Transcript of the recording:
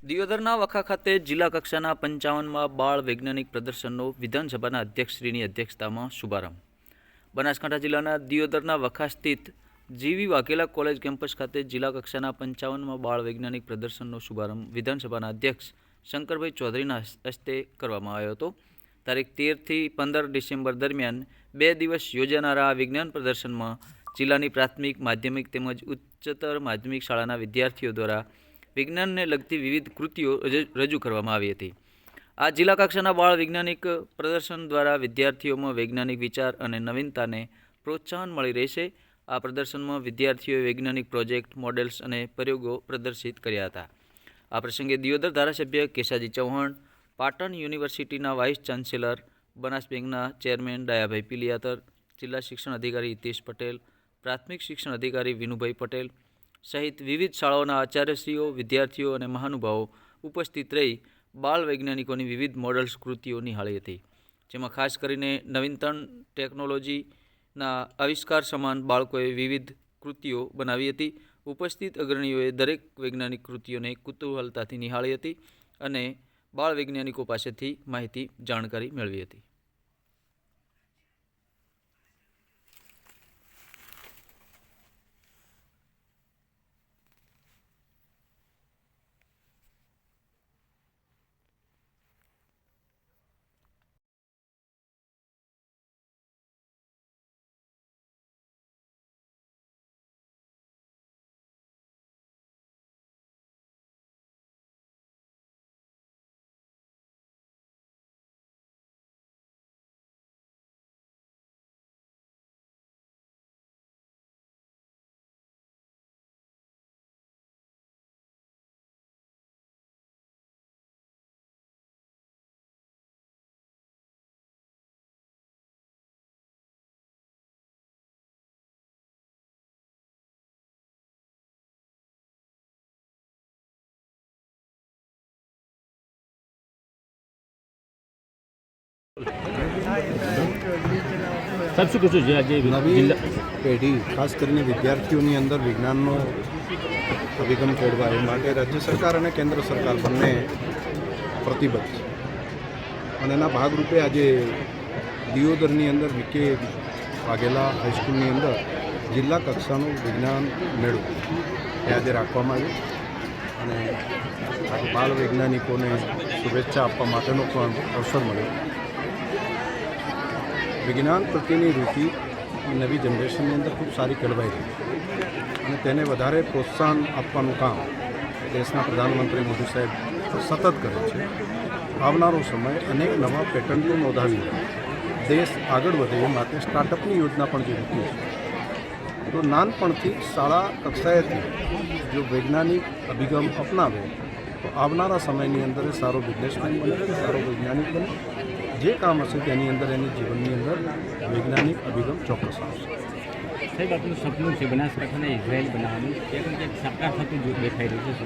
દિયોદરના વખા ખાતે જિલ્લા કક્ષાના 55માં બાળ વૈજ્ઞાનિક પ્રદર્શનનો વિધાનસભાના અધ્યક્ષશ્રીની અધ્યક્ષતામાં શુભારંભ. બનાસકાંઠા જિલ્લાના દિયોદરના વખા સ્થિત જીવી વાઘેલા કોલેજ કેમ્પસ ખાતે જિલ્લા કક્ષાના 55માં બાળ વૈજ્ઞાનિક પ્રદર્શનનો શુભારંભ વિધાનસભાના અધ્યક્ષ શંકરભાઈ ચૌધરીના હસ્તે કરવામાં આવ્યો હતો. તારીખ 13થી 15 ડિસેમ્બર દરમિયાન 2 દિવસ યોજાનારા આ વિજ્ઞાન પ્રદર્શનમાં જિલ્લાની પ્રાથમિક, માધ્યમિક તેમજ ઉચ્ચતર માધ્યમિક શાળાના વિદ્યાર્થીઓ દ્વારા વિજ્ઞાનને લગતી વિવિધ કૃતિઓ રજૂ કરવામાં આવી હતી. આ જિલ્લા કક્ષાના બાળ વૈજ્ઞાનિક પ્રદર્શન દ્વારા વિદ્યાર્થીઓમાં વૈજ્ઞાનિક વિચાર અને નવીનતાને પ્રોત્સાહન મળી રહેશે. આ પ્રદર્શનમાં વિદ્યાર્થીઓએ વૈજ્ઞાનિક પ્રોજેક્ટ, મોડેલ્સ અને પ્રયોગો પ્રદર્શિત કર્યા હતા. આ પ્રસંગે દિયોદર ધારાસભ્ય કેશાજી ચૌહાણ, પાટણ યુનિવર્સિટીના વાઇસ ચાન્સેલર, બનાસ બેંકના ચેરમેન ડાયાભાઈ પિલિયાતર, જિલ્લા શિક્ષણ અધિકારી હિતેશ પટેલ, પ્રાથમિક શિક્ષણ અધિકારી વિનુભાઈ પટેલ સહિત વિવિધ શાળાઓના આચાર્યશ્રીઓ, વિદ્યાર્થીઓ અને મહાનુભાવો ઉપસ્થિત રહી બાળ વૈજ્ઞાનિકોની વિવિધ મોડલ્સ કૃતિઓ નિહાળી હતી. જેમાં ખાસ કરીને નવીનતમ ટેકનોલોજીના આવિષ્કાર સમાન બાળકોએ વિવિધ કૃતિઓ બનાવી હતી. ઉપસ્થિત અગ્રણીઓએ દરેક વૈજ્ઞાનિક કૃતિઓને કુતૂહલતાથી નિહાળી હતી અને બાળ વૈજ્ઞાનિકો પાસેથી માહિતી, જાણકારી મેળવી હતી. સાહેબ, શું કહેશો? આજે નવી પેઢી, ખાસ કરીને વિદ્યાર્થીઓની અંદર વિજ્ઞાનનો અભિગમ કેળવાય એ માટે રાજ્ય સરકાર અને કેન્દ્ર સરકાર બંને પ્રતિબદ્ધ છે. અને એના ભાગરૂપે આજે દિયોદરની અંદર વીકે વાઘેલા હાઈસ્કૂલની અંદર જિલ્લા કક્ષાનું વિજ્ઞાન મેળો એ આજે રાખવામાં આવ્યું અને બાળ વૈજ્ઞાનિકોને શુભેચ્છા આપવા માટેનો પણ અવસર મળ્યો. વિજ્ઞાન પ્રત્યેની રુચિ નવી જનરેશનની અંદર ખૂબ સારી કેળવાઈ રહી અને તેને વધારે પ્રોત્સાહન આપવાનું કામ દેશના પ્રધાનમંત્રી મોદી સાહેબ સતત કરે છે. આવનારો સમય અનેક નવા પેટન્ટો નોંધાવી દેશ આગળ વધે એ માટે સ્ટાર્ટઅપની યોજના પણ જે મૂકી છે. તો નાનપણથી શાળા કક્ષાએથી જો વૈજ્ઞાનિક અભિગમ અપનાવે તો આવનારા સમયની અંદર એ સારો બિઝનેસમેન બને, સારો વૈજ્ઞાનિક બને. જે કામ હશે તેની અંદર એની જીવનની અંદર વૈજ્ઞાનિક અભિગમ ચોક્કસ આવશે. સાહેબ, આપણું સપનું છે બનાસકાંઠાને ઇઝરાયલ બનાવવાનું, એક સાકાર થતું દેખાઈ રહ્યું છે.